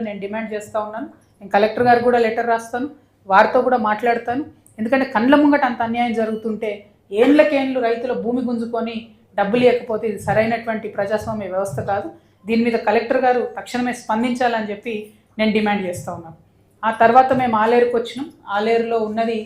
నేను డిమాండ్ చేస్తూ ఉన్నాను. నేను కలెక్టర్ గారు కూడా లెటర్ రాస్తాను, వారితో కూడా మాట్లాడతాను. ఎందుకంటే కండ్ల ముంగట అంత అన్యాయం జరుగుతుంటే ఏండ్లకేండ్లు రైతుల భూమి గుంజుకొని డబ్బులు ఇవ్వకపోతే ఇది సరైనటువంటి ప్రజాస్వామ్య వ్యవస్థ కాదు. దీని మీద కలెక్టర్ గారు తక్షణమే స్పందించాలని చెప్పి నేను డిమాండ్ చేస్తూ ఉన్నాను. ఆ తర్వాత మేము ఆలేరుకు వచ్చినాం. ఆలేరులో ఉన్నది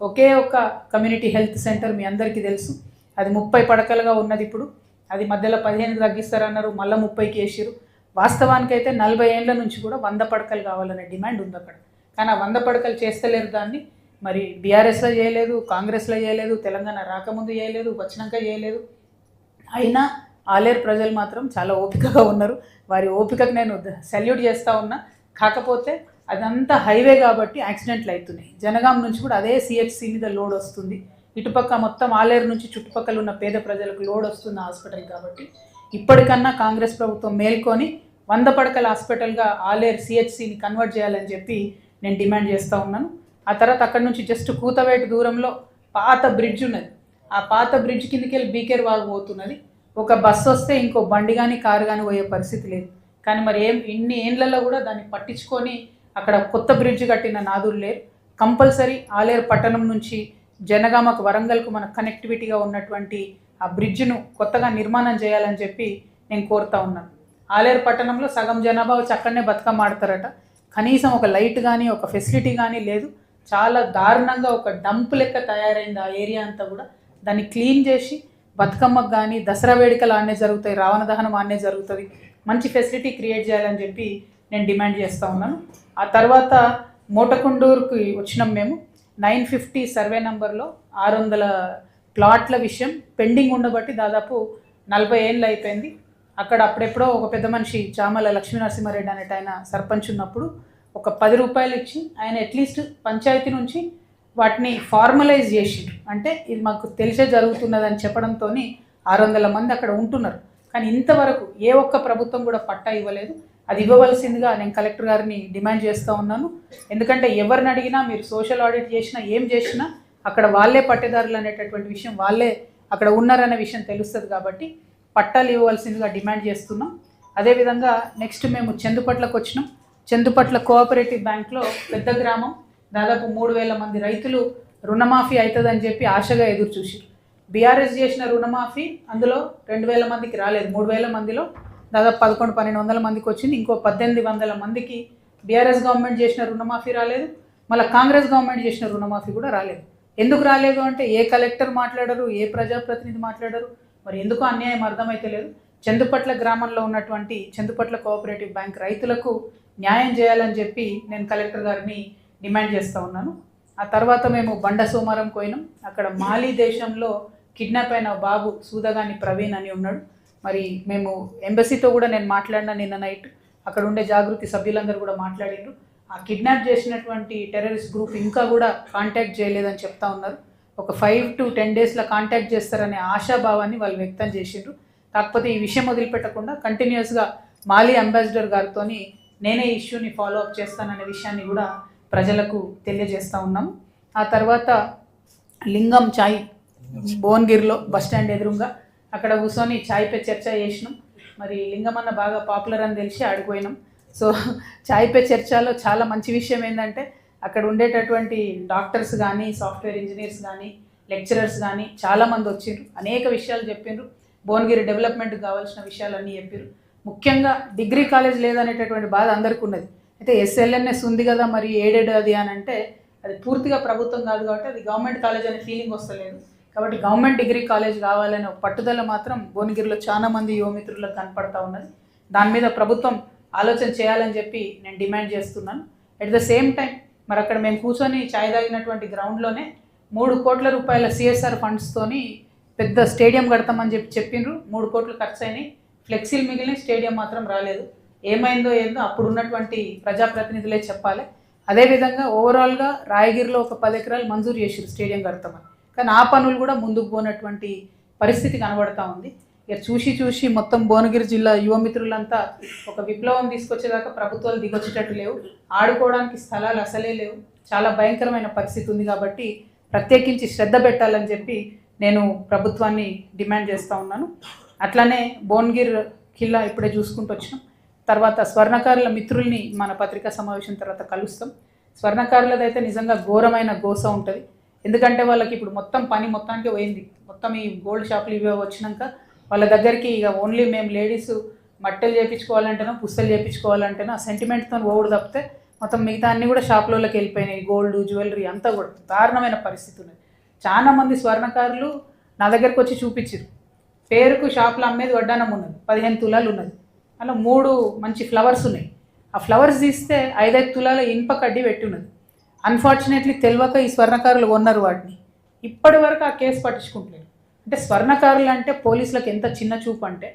ఒకే ఒక కమ్యూనిటీ హెల్త్ సెంటర్, మీ అందరికీ తెలుసు. అది 30 పడకలుగా ఉన్నది. ఇప్పుడు అది మధ్యలో 15 తగ్గిస్తారన్నారు, మళ్ళీ 30కి వేసిరు. వాస్తవానికైతే 40 ఏళ్ల నుంచి కూడా 100 పడకలు కావాలనే డిమాండ్ ఉంది అక్కడ. కానీ ఆ 100 పడకలు చేస్తలేరు. దాన్ని మరి బీఆర్ఎస్లో చేయలేదు, కాంగ్రెస్లో చేయలేదు, తెలంగాణ రాకముందు చేయలేదు, వచ్చినాక చేయలేదు. అయినా ఆలేరు ప్రజలు మాత్రం చాలా ఓపికగా ఉన్నారు. వారి ఓపికకు నేను సెల్యూట్ చేస్తూ ఉన్నా. కాకపోతే అదంతా హైవే కాబట్టి యాక్సిడెంట్లు అవుతున్నాయి. జనగాం నుంచి కూడా అదే సిహెచ్సి మీద లోడ్ వస్తుంది. ఇటుపక్క మొత్తం ఆలేరు నుంచి చుట్టుపక్కల ఉన్న పేద ప్రజలకు లోడ్ వస్తుంది హాస్పిటల్. కాబట్టి ఇప్పటికన్నా కాంగ్రెస్ ప్రభుత్వం మేల్కొని 100 పడకల హాస్పిటల్గా ఆలేరు సిహెచ్సిని కన్వర్ట్ చేయాలని చెప్పి నేను డిమాండ్ చేస్తూ ఉన్నాను. ఆ తర్వాత అక్కడ నుంచి జస్ట్ కూతవేటు దూరంలో పాత బ్రిడ్జ్ ఉన్నది. ఆ పాత బ్రిడ్జ్ కిందకి వెళ్ళి బీకేర్ వాగు పోతున్నది. ఒక బస్సు వస్తే ఇంకో బండి కానీ కారు కానీ పోయే పరిస్థితి లేదు. కానీ మరి ఇన్ని ఏండ్లలో కూడా దాన్ని పట్టించుకొని అక్కడ కొత్త బ్రిడ్జ్ కట్టిన నాదులు లేరు. కంపల్సరీ ఆలేరు పట్టణం నుంచి జనగామకు, వరంగల్కు మన కనెక్టివిటీగా ఉన్నటువంటి ఆ బ్రిడ్జ్ను కొత్తగా నిర్మాణం చేయాలని చెప్పి నేను కోరుతా ఉన్నాను. ఆలేరు పట్టణంలో సగం జనాభా వచ్చి అక్కడనే బతుకమ్మ ఆడతారట. కనీసం ఒక లైట్ కానీ ఒక ఫెసిలిటీ కానీ లేదు. చాలా దారుణంగా ఒక డంప్ లెక్క తయారైంది ఆ ఏరియా అంతా కూడా. దాన్ని క్లీన్ చేసి బతుకమ్మకు కానీ దసరా వేడుకలు ఆడనే జరుగుతాయి, రావణ దహనం ఆడనే జరుగుతుంది. మంచి ఫెసిలిటీ క్రియేట్ చేయాలని చెప్పి నేను డిమాండ్ చేస్తూ ఉన్నాను. ఆ తర్వాత మోటకొండూరుకి వచ్చినాం మేము. 950 సర్వే నంబర్లో 600 ప్లాట్ల విషయం పెండింగ్ ఉండబట్టి దాదాపు 40 ఏళ్ళు అయిపోయింది. అక్కడ అప్పుడెప్పుడో ఒక పెద్ద మనిషి చామల లక్ష్మీనరసింహారెడ్డి అనేట ఆయన సర్పంచ్ ఉన్నప్పుడు ఒక 10 రూపాయలు ఇచ్చి ఆయన అట్లీస్ట్ పంచాయతీ నుంచి వాటిని ఫార్మలైజ్ చేసిండ్రు. అంటే ఇది మాకు తెలిసే జరుగుతున్నదని చెప్పడంతో 600 మంది అక్కడ ఉంటున్నారు. కానీ ఇంతవరకు ఏ ఒక్క ప్రభుత్వం కూడా పట్టా ఇవ్వలేదు. అది ఇవ్వవలసిందిగా నేను కలెక్టర్ గారిని డిమాండ్ చేస్తూ ఉన్నాను. ఎందుకంటే ఎవరిని అడిగినా మీరు సోషల్ ఆడిట్ చేసినా ఏం చేసినా అక్కడ వాళ్ళే పట్టేదారులు అనేటటువంటి విషయం, వాళ్ళే అక్కడ ఉన్నారనే విషయం తెలుస్తుంది. కాబట్టి పట్టాలు ఇవ్వవలసిందిగా డిమాండ్ చేస్తున్నాం. అదేవిధంగా నెక్స్ట్ మేము చందుపట్లకు వచ్చినాం. చందుపట్ల కోఆపరేటివ్ బ్యాంక్లో పెద్ద గ్రామం, దాదాపు 3000 మంది రైతులు రుణమాఫీ అవుతుందని చెప్పి ఆశగా ఎదురు చూసారు. బీఆర్ఎస్ చేసిన రుణమాఫీ అందులో 2000 మందికి రాలేదు. 3000 మందిలో దాదాపు 1100-1200 మందికి వచ్చింది. ఇంకో 1800 మందికి బీఆర్ఎస్ గవర్నమెంట్ చేసిన రుణమాఫీ రాలేదు. మళ్ళీ కాంగ్రెస్ గవర్నమెంట్ చేసిన రుణమాఫీ కూడా రాలేదు. ఎందుకు రాలేదు అంటే ఏ కలెక్టర్ మాట్లాడరు, ఏ ప్రజాప్రతినిధి మాట్లాడరు. మరి ఎందుకు అన్యాయం అర్థమైతే లేదు. చందుపట్ల గ్రామంలో ఉన్నటువంటి చందుపట్ల కోఆపరేటివ్ బ్యాంక్ రైతులకు న్యాయం చేయాలని చెప్పి నేను కలెక్టర్ గారిని డిమాండ్ చేస్తూ ఉన్నాను. ఆ తర్వాత మేము బండ సోమారం పోయినాం. అక్కడ మాలీ దేశంలో కిడ్నాప్ అయిన బాబు సూదగాని ప్రవీణ్ అని ఉన్నాడు. మరి మేము ఎంబసీతో కూడా నేను మాట్లాడినా నిన్న నైట్. అక్కడ ఉండే జాగృతి సభ్యులందరూ కూడా మాట్లాడిండ్రు. ఆ కిడ్నాప్ చేసినటువంటి టెర్రరిస్ట్ గ్రూప్ ఇంకా కూడా కాంటాక్ట్ చేయలేదని చెప్తా ఉన్నారు. ఒక 5 to 10 డేస్లో కాంటాక్ట్ చేస్తారనే ఆశాభావాన్ని వాళ్ళు వ్యక్తం చేసిండ్రు. కాకపోతే ఈ విషయం వదిలిపెట్టకుండా కంటిన్యూస్గా మాలీ అంబాసిడర్ గారితో నేనే ఇష్యూని ఫాలో అప్ చేస్తాననే విషయాన్ని కూడా ప్రజలకు తెలియజేస్తూ ఉన్నాము. ఆ తర్వాత లింగం చాయ్ భువనగిరిలో బస్టాండ్ ఎదురుగా అక్కడ కూర్చొని చాయ్ పే చర్చ చేసినాం. మరి లింగం అన్న బాగా పాపులర్ అని తెలిసి ఆడిపోయినాం. సో చాయ్ పే చర్చలో చాలా మంచి విషయం ఏంటంటే అక్కడ ఉండేటటువంటి డాక్టర్స్ కానీ, సాఫ్ట్వేర్ ఇంజనీర్స్ కానీ, లెక్చరర్స్ కానీ చాలామంది వచ్చిండ్రు. అనేక విషయాలు చెప్పిండ్రు. భువనగిరి డెవలప్మెంట్కి కావాల్సిన విషయాలన్నీ చెప్పారు. ముఖ్యంగా డిగ్రీ కాలేజ్ లేదనేటటువంటి బాధ అందరికీ ఉన్నది. అయితే ఎస్ఎల్ఎన్ఎస్ ఉంది కదా, మరి ఎయిడెడ్ అది అని అంటే అది పూర్తిగా ప్రభుత్వం కాదు కాబట్టి అది గవర్నమెంట్ కాలేజ్ అనే ఫీలింగ్ వస్తలేదు. కాబట్టి గవర్నమెంట్ డిగ్రీ కాలేజ్ కావాలనే పట్టుదల మాత్రం భువనగిరిలో చాలా మంది యువమిత్రులకు కనపడతా ఉన్నది. దాని మీద ప్రభుత్వం ఆలోచన చేయాలని చెప్పి నేను డిమాండ్ చేస్తున్నాను. అట్ ద సేమ్ టైం మరి అక్కడ మేము కూర్చొని ఛాయ్ తాగినటువంటి గ్రౌండ్లోనే 3 కోట్ల రూపాయల సిఎస్ఆర్ ఫండ్స్తోని పెద్ద స్టేడియం కడతామని చెప్పిండ్రు. 3 కోట్లు ఖర్చు అయినాయి. ఫ్లెక్సీలు మిగిలిన స్టేడియం మాత్రం రాలేదు. ఏమైందో ఏందో అప్పుడు ఉన్నటువంటి ప్రజాప్రతినిధులే చెప్పాలి. అదేవిధంగా ఓవరాల్గా రాయగిరిలో ఒక 10 ఎకరాలు మంజూరు చేసారు స్టేడియం కడతామని. కానీ ఆ పనులు కూడా ముందుకు పోనటువంటి పరిస్థితి కనబడతా ఉంది. ఇక చూసి మొత్తం భువనగిరి జిల్లా యువమిత్రులంతా ఒక విప్లవం తీసుకొచ్చేదాకా ప్రభుత్వాలు దిగొచ్చేటట్టు లేవు. ఆడుకోవడానికి స్థలాలు అసలే లేవు. చాలా భయంకరమైన పరిస్థితి ఉంది. కాబట్టి ప్రత్యేకించి శ్రద్ధ పెట్టాలని చెప్పి నేను ప్రభుత్వాన్ని డిమాండ్ చేస్తూ ఉన్నాను. అట్లానే భువనగిరి ఖిల్లా ఇప్పుడే చూసుకుంటూ వచ్చినాం. తర్వాత స్వర్ణకారుల మిత్రుల్ని మన పత్రికా సమావేశం తర్వాత కలుస్తాం. స్వర్ణకారులదైతే నిజంగా ఘోరమైన గోస ఉంటుంది. ఎందుకంటే వాళ్ళకి ఇప్పుడు మొత్తం పని మొత్తానికి పోయింది. మొత్తం ఈ గోల్డ్ షాపులు ఇవే వచ్చినాక వాళ్ళ దగ్గరికి ఇక ఓన్లీ మేము లేడీస్ మట్టెలు చేయించుకోవాలంటేనో పుస్తలు చేయించుకోవాలంటేనో ఆ సెంటిమెంట్తో ఓడి తప్పితే మొత్తం మిగతా అన్నీ కూడా షాపులలోకి వెళ్ళిపోయినాయి. గోల్డ్ జ్యువెలరీ అంతా కూడా దారుణమైన పరిస్థితి ఉన్నది. చాలామంది స్వర్ణకారులు నా దగ్గరకు వచ్చి చూపించారు. పేరుకు షాపులో అమ్మేది వడ్డానం ఉన్నది, 15 తులాలు ఉన్నది, అలా 3 మంచి ఫ్లవర్స్ ఉన్నాయి. ఆ ఫ్లవర్స్ తీస్తే 5-5 తులాల ఇనుప కడ్డీ పెట్టి ఉన్నది. అన్ఫార్చునేట్లీ తెలియక ఈ స్వర్ణకారులు కొన్నారు వాటిని. ఇప్పటి వరకు ఆ కేసు పట్టించుకుంటలేరు. అంటే స్వర్ణకారులు అంటే పోలీసులకు ఎంత చిన్న చూపు అంటే,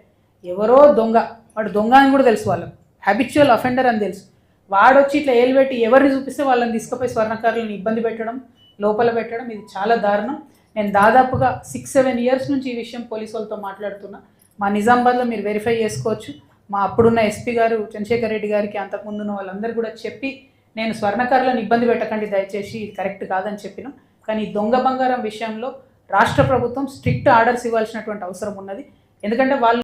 ఎవరో దొంగ, వాడు దొంగ అని కూడా తెలుసు వాళ్ళకు, హ్యాబిచువల్ అఫెండర్ అని తెలుసు. వాడు వచ్చి ఇట్లా ఏలు పెట్టి ఎవరిని చూపిస్తే వాళ్ళని తీసుకుపోయి స్వర్ణకారులను ఇబ్బంది పెట్టడం, లోపల పెట్టడం, ఇది చాలా దారుణం. నేను దాదాపుగా 6-7 ఇయర్స్ నుంచి ఈ విషయం పోలీసు వాళ్ళతో మాట్లాడుతున్నా. మా నిజామాబాద్లో మీరు వెరిఫై చేసుకోవచ్చు. మా అప్పుడున్న ఎస్పీ గారు చంద్రశేఖర్ రెడ్డి గారికి, అంతకుముందున్న వాళ్ళందరూ కూడా చెప్పి, నేను స్వర్ణకారులను ఇబ్బంది పెట్టకండి దయచేసి, ఇది కరెక్ట్ కాదని చెప్పినాం. కానీ దొంగ బంగారం విషయంలో రాష్ట్ర ప్రభుత్వం స్ట్రిక్ట్ ఆర్డర్స్ ఇవ్వాల్సినటువంటి అవసరం ఉన్నది. ఎందుకంటే వాళ్ళు